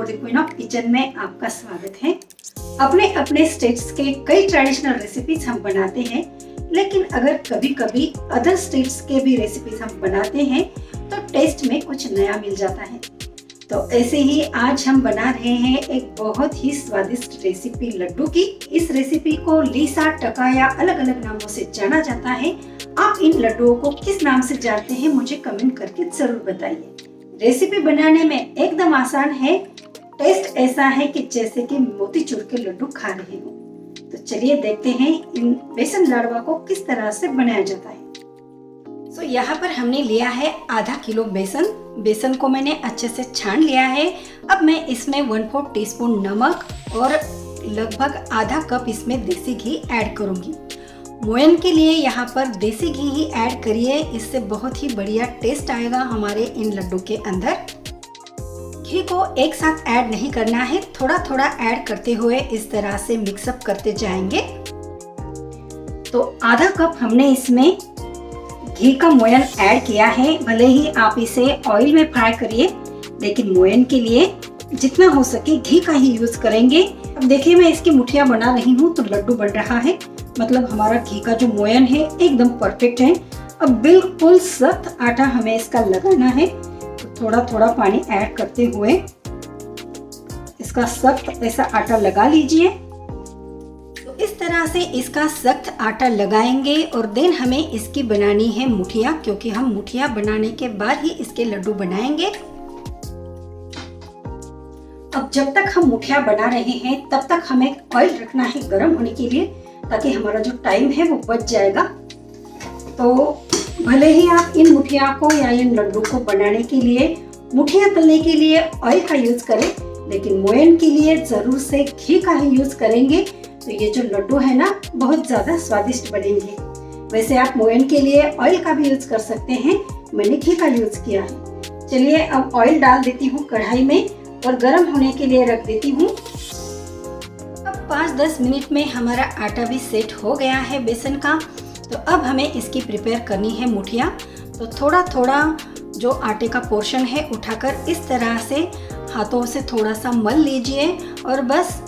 For the queen of kitchen में आपका स्वागत है। अपने अपने स्टेट्स के कई ट्रेडिशनल रेसिपीज हम बनाते हैं, लेकिन अगर कभी कभी अदर स्टेट्स के भी रेसिपीज हम बनाते हैं तो टेस्ट में कुछ नया मिल जाता है। तो ऐसे ही आज हम बना रहे हैं एक बहुत ही स्वादिष्ट रेसिपी लड्डू की। इस रेसिपी को लीसा, टका या अलग अलग नामों से जाना जाता है। आप इन लड्डुओं को किस नाम से जानते हैं मुझे कमेंट करके जरूर बताइए। रेसिपी बनाने में एकदम आसान है। टेस्ट ऐसा है कि जैसे कि मोतीचूर के लड्डू खा रहे हो। तो चलिए देखते हैं इन बेसन लाडवा को किस तरह से बनाया जाता है। तो यहाँ पर हमने लिया है आधा किलो बेसन। बेसन को मैंने अच्छे से छान लिया है। अब मैं इसमें 1/4 टीस्पून नमक और लगभग आधा कप इसमें देसी घी ऐड करूंगी। मोयन के लिए यहाँ पर देसी घी ही ऐड करिए, इससे बहुत ही बढ़िया टेस्ट आएगा हमारे इन लड्डू के अंदर। घी को एक साथ ऐड नहीं करना है, थोड़ा थोड़ा ऐड करते हुए इस तरह से मिक्सअप करते जाएंगे। तो आधा कप हमने इसमें घी का मोयन ऐड किया है। भले ही आप इसे ऑयल में फ्राई करिए, लेकिन मोयन के लिए जितना हो सके घी का ही यूज करेंगे। अब देखिए मैं इसकी मुठिया बना रही हूँ तो लड्डू बन रहा है, मतलब हमारा घी का जो मोयन है एकदम परफेक्ट है। अब बिल्कुल सख्त आटा हमें इसका लगाना है, तो थोड़ा थोड़ा पानी ऐड करते हुए इसका सख्त ऐसा आटा लगा लीजिए। तो इस तरह से इसका सख्त आटा लगाएंगे और देन हमें इसकी बनानी है मुठिया, क्योंकि हम मुठिया बनाने के बाद ही इसके लड्डू बनाएंगे। अब जब तक हम मुठिया बना रहे हैं तब तक हमें ऑयल रखना है गर्म होने के लिए, ताकि हमारा जो टाइम है वो बच जाएगा। तो भले ही आप इन मुठिया को या इन लड्डू को बनाने के लिए, मुठिया तलने के लिए ऑयल का यूज करें, लेकिन मोयन के लिए जरूर से घी का ही यूज करेंगे। तो ये जो लड्डू है ना बहुत ज्यादा स्वादिष्ट बनेंगे। वैसे आप मोयन के लिए ऑयल का भी यूज कर सकते हैं, मैंने घी का यूज किया है। चलिए अब ऑयल डाल देती हूँ कढ़ाई में और गर्म होने के लिए रख देती हूँ। अब 5-10 मिनट में हमारा आटा भी सेट हो गया है बेसन का। तो अब हमें इसकी प्रिपेयर करनी है मुठिया। तो थोड़ा थोड़ा जो आटे का पोर्शन है उठाकर इस तरह से हाथों से थोड़ा सा मल लीजिए और बस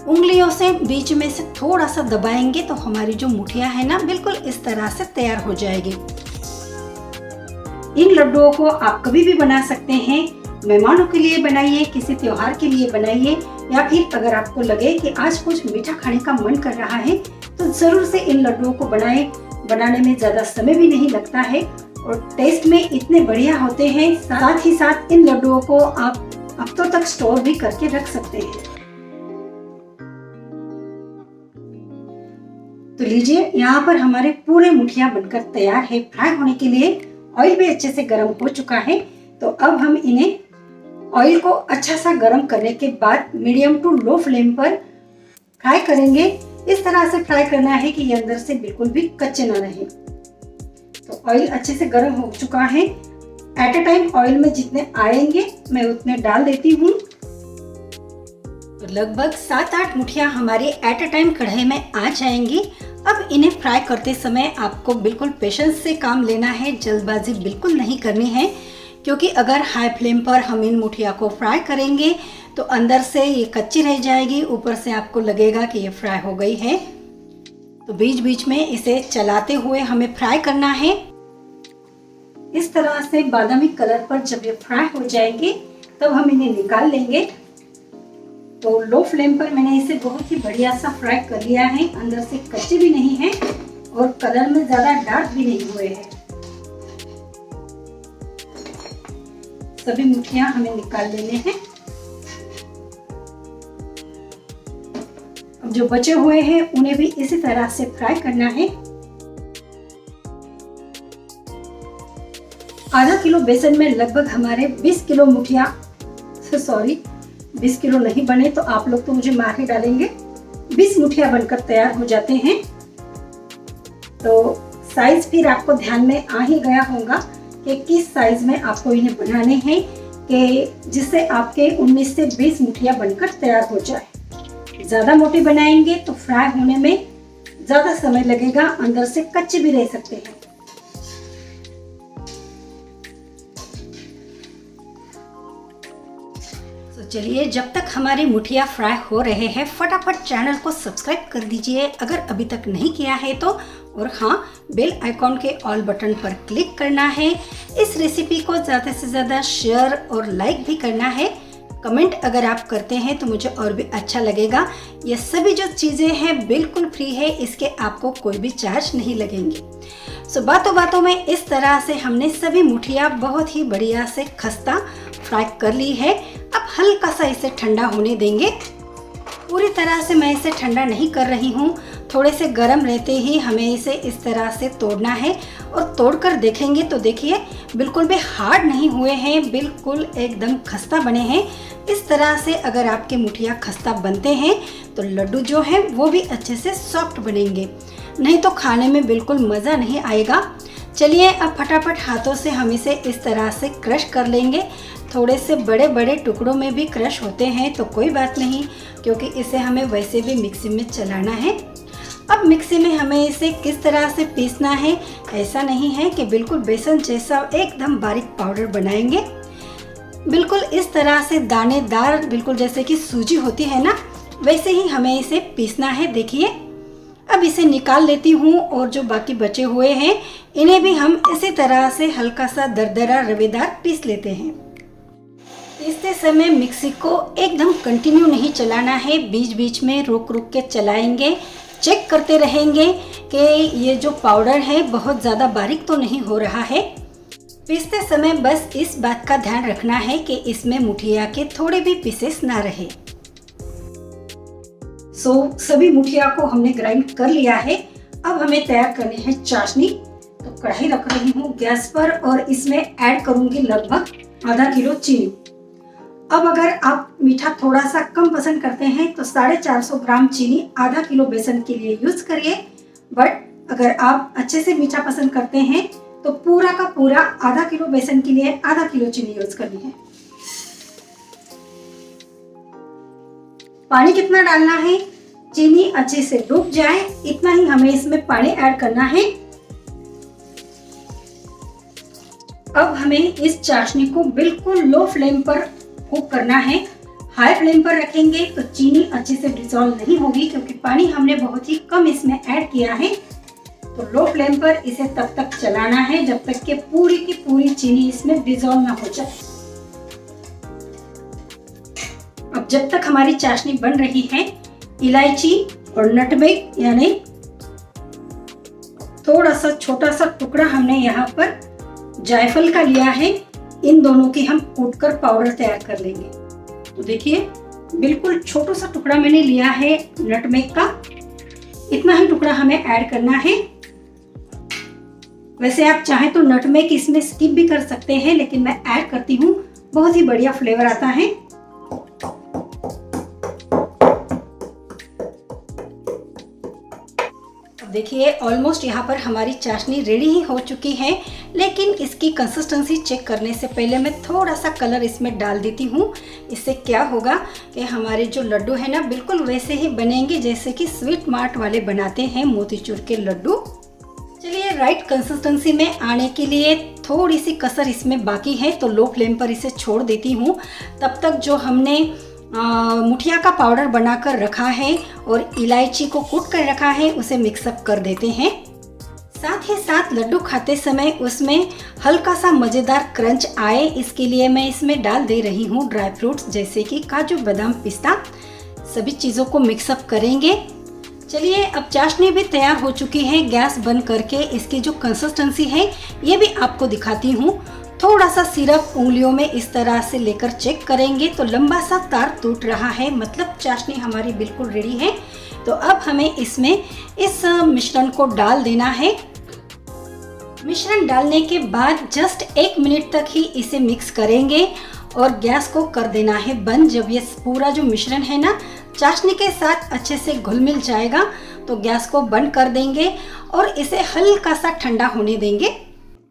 उंगलियों से बीच में से थोड़ा सा दबाएंगे तो हमारी जो मुठिया है ना बिल्कुल इस तरह से तैयार हो जाएगी। इन लड्डुओं को आप कभी भी बना सकते हैं। मेहमानों के लिए बनाइए, किसी त्योहार के लिए बनाइए, या फिर अगर आपको लगे कि आज कुछ मीठा खाने का मन कर रहा है तो जरूर से इन लड्डुओं को बनाएं। बनाने में ज्यादा समय भी नहीं लगता है और टेस्ट में इतने बढ़िया होते हैं। साथ ही साथ इन लड्डुओं को आप हफ्तों तक स्टोर भी करके रख सकते हैं। तो लीजिए यहाँ पर हमारे पूरे मुठिया बनकर तैयार है फ्राई होने के लिए। ऑयल भी अच्छे से गर्म हो चुका है। तो अब हम इन्हें ऑयल को अच्छा सा गर्म करने के बाद मीडियम टू लो फ्लेम पर फ्राई करेंगे। इस तरह से फ्राई करना है कि ये अंदर से बिल्कुल भी कच्चे ना रहे। तो ऑयल अच्छे से गर्म हो चुका है। एट अ टाइम ऑयल में जितने आएंगे मैं उतने डाल देती हूँ। तो लगभग 7-8 मुठिया हमारी एट अ टाइम कढ़ाई में आ जाएंगी। अब इन्हें फ्राई करते समय आपको बिल्कुल पेशेंस से काम लेना है, जल्दबाजी बिल्कुल नहीं करनी है, क्योंकि अगर हाई फ्लेम पर हम इन मुठिया को फ्राई करेंगे तो अंदर से ये कच्ची रह जाएगी, ऊपर से आपको लगेगा कि ये फ्राई हो गई है। तो बीच बीच में इसे चलाते हुए हमें फ्राई करना है। इस तरह से बादामी कलर पर जब ये फ्राई हो जाएंगे तब हम इन्हें निकाल लेंगे। तो लो फ्लेम पर मैंने इसे बहुत ही बढ़िया सा फ्राई कर लिया है, अंदर से कच्चे भी नहीं है और कलर में ज्यादा डार्क भी नहीं हुए हैं। सभी मुठिया हमें निकाल लेने हैं। अब जो बचे हुए हैं उन्हें भी इसी तरह से फ्राई करना है। आधा किलो बेसन में लगभग हमारे 20 किलो मुठिया, 20 किलो नहीं बने तो आप लोग तो मुझे मार ही डालेंगे, 20 मुठिया बनकर तैयार हो जाते हैं। तो साइज फिर आपको ध्यान में आ ही गया होगा कि किस साइज में आपको इन्हें बनाने हैं कि जिससे आपके 19 से 20 मुठिया बनकर तैयार हो जाए। ज्यादा मोटे बनाएंगे तो फ्राई होने में ज्यादा समय लगेगा, अंदर से कच्चे भी रह सकते हैं। चलिए, जब तक हमारी मुठिया फ्राई हो रहे हैं फटाफट चैनल को सब्सक्राइब कर दीजिए अगर अभी तक नहीं किया है तो। और हाँ, बेल आइकॉन के ऑल बटन पर क्लिक करना है। इस रेसिपी को ज़्यादा से ज़्यादा शेयर और लाइक भी करना है। कमेंट अगर आप करते हैं तो मुझे और भी अच्छा लगेगा। ये सभी जो चीज़ें हैं बिल्कुल फ्री है, इसके आपको कोई भी चार्ज नहीं लगेंगे। सो बातों बातों में इस तरह से हमने सभी मुठिया बहुत ही बढ़िया से खस्ता फ्राई कर ली है। अब हल्का सा इसे ठंडा होने देंगे। पूरी तरह से मैं इसे ठंडा नहीं कर रही हूँ, थोड़े से गर्म रहते ही हमें इसे इस तरह से तोड़ना है। और तोड़कर देखेंगे तो देखिए बिल्कुल भी हार्ड नहीं हुए हैं, बिल्कुल एकदम खस्ता बने हैं। इस तरह से अगर आपके मुठिया खस्ता बनते हैं तो लड्डू जो है वो भी अच्छे से सॉफ्ट बनेंगे, नहीं तो खाने में बिल्कुल मज़ा नहीं आएगा। चलिए अब फटाफट हाथों से हम इसे इस तरह से क्रश कर लेंगे। थोड़े से बड़े बड़े टुकड़ों में भी क्रश होते हैं तो कोई बात नहीं, क्योंकि इसे हमें वैसे भी मिक्सी में चलाना है। अब मिक्सी में हमें इसे किस तरह से पीसना है, ऐसा नहीं है कि बिल्कुल बेसन जैसा एकदम बारीक पाउडर बनाएंगे। बिल्कुल इस तरह से दानेदार, बिल्कुल जैसे कि सूजी होती है ना, वैसे ही हमें इसे पीसना है। देखिए अब इसे निकाल लेती हूँ और जो बाकी बचे हुए हैं इन्हें भी हम इसी तरह से हल्का सा दरदरा रवेदार पीस लेते हैं। पीसते समय मिक्सी को एकदम कंटिन्यू नहीं चलाना है, बीच बीच में रुक रुक के चलाएंगे। चेक करते रहेंगे कि ये जो पाउडर है बहुत ज़्यादा बारीक तो नहीं हो रहा है। पीसते समय बस इस बात का ध्यान रखना है कि इसमें मुठिया के थोड़े भी पीसेस ना रहे। सभी मुठिया को हमने ग्राइंड कर लिया है। अब हमें तैयार करनी है चाशनी। तो कढ़ाई रख रही हूँ गैस पर और इसमें ऐड करूंगी लगभग आधा किलो चीनी। अब अगर आप मीठा थोड़ा सा कम पसंद करते हैं तो 450 ग्राम चीनी आधा किलो बेसन के लिए यूज करिए। बट अगर आप अच्छे से मीठा पसंद करते हैं तो पूरा का पूरा आधा किलो बेसन के लिए आधा किलो चीनी यूज करनी है। पानी कितना डालना है, चीनी अच्छे से डूब जाए इतना ही हमें इसमें पानी ऐड करना है। अब हमें इस चाशनी को बिल्कुल लो फ्लेम पर कुक करना है। हाई फ्लेम पर रखेंगे तो चीनी अच्छे से डिसॉल्व नहीं होगी, क्योंकि पानी हमने बहुत ही कम इसमें ऐड किया है। तो लो फ्लेम पर इसे तब तक चलाना है जब तक कि पूरी की पूरी चीनी इसमें डिसॉल्व ना हो जाए। अब जब तक हमारी चाशनी बन रही है, इलायची और नटमेग यानी थोड़ा सा छोटा सा टुकड़ा हमने यहाँ पर जायफल का लिया है, इन दोनों की हम कूटकर पाउडर तैयार कर लेंगे। तो देखिए बिल्कुल छोटा सा टुकड़ा मैंने लिया है नटमेग का, इतना ही टुकड़ा हमें ऐड करना है। वैसे आप चाहें तो नटमेग इसमें स्किप भी कर सकते हैं, लेकिन मैं ऐड करती हूँ, बहुत ही बढ़िया फ्लेवर आता है। देखिए ऑलमोस्ट यहाँ पर हमारी चाशनी रेडी ही हो चुकी है, लेकिन इसकी कंसिस्टेंसी चेक करने से पहले मैं थोड़ा सा कलर इसमें डाल देती हूँ। इससे क्या होगा कि हमारे जो लड्डू है ना बिल्कुल वैसे ही बनेंगे जैसे कि स्वीट मार्ट वाले बनाते हैं मोतीचूर के लड्डू। चलिए राइट कंसिस्टेंसी में आने के लिए थोड़ी सी कसर इसमें बाकी है, तो लो फ्लेम पर इसे छोड़ देती हूँ। तब तक जो हमने मुठिया का पाउडर बनाकर रखा है और इलायची को कूट कर रखा है उसे मिक्सअप कर देते हैं। साथ ही साथ लड्डू खाते समय उसमें हल्का सा मज़ेदार क्रंच आए, इसके लिए मैं इसमें डाल दे रही हूँ ड्राई फ्रूट्स जैसे कि काजू बादाम पिस्ता। सभी चीज़ों को मिक्सअप करेंगे। चलिए अब चाशनी भी तैयार हो चुकी है। गैस बंद करके इसकी जो कंसिस्टेंसी है ये भी आपको दिखाती हूँ। थोड़ा सा सिरप उंगलियों में इस तरह से लेकर चेक करेंगे तो लंबा सा तार टूट रहा है, मतलब चाशनी हमारी बिल्कुल रेडी है। तो अब हमें इसमें इस मिश्रण को डाल देना है। मिश्रण डालने के बाद जस्ट 1 मिनट तक ही इसे मिक्स करेंगे और गैस को कर देना है बंद। जब ये पूरा जो मिश्रण है ना चाशनी के साथ अच्छे से घुल मिल जाएगा तो गैस को बंद कर देंगे और इसे हल्का सा ठंडा होने देंगे।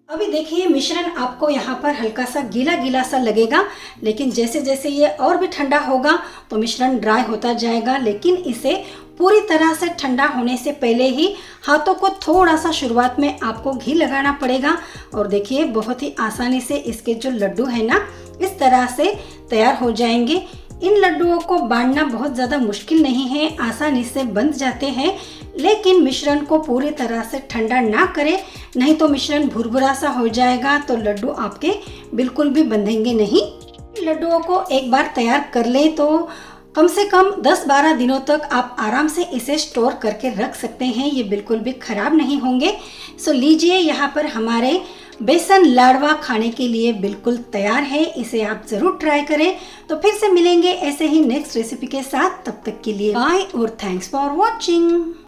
अभी देखिए मिश्रण आपको यहाँ पर हल्का सा गीला गीला सा लगेगा, लेकिन जैसे जैसे ये और भी ठंडा होगा तो मिश्रण ड्राई होता जाएगा। लेकिन इसे पूरी तरह से ठंडा होने से पहले ही हाथों को थोड़ा सा शुरुआत में आपको घी लगाना पड़ेगा। और देखिए बहुत ही आसानी से इसके जो लड्डू है ना इस तरह से तैयार हो जाएंगे। इन लड्डुओं को बांधना बहुत ज़्यादा मुश्किल नहीं है, आसानी से बंध जाते हैं। लेकिन मिश्रण को पूरी तरह से ठंडा ना करें, नहीं तो मिश्रण भुरभुरा सा हो जाएगा तो लड्डू आपके बिल्कुल भी बंधेंगे नहीं। लड्डुओं को एक बार तैयार कर ले तो कम से कम 10-12 दिनों तक आप आराम से इसे स्टोर करके रख सकते हैं, ये बिल्कुल भी खराब नहीं होंगे। सो लीजिए, यहाँ पर हमारे बेसन लाडवा खाने के लिए बिल्कुल तैयार है, इसे आप ज़रूर ट्राई करें। तो फिर से मिलेंगे ऐसे ही नेक्स्ट रेसिपी के साथ, तब तक के लिए बाय और थैंक्स फॉर वॉचिंग।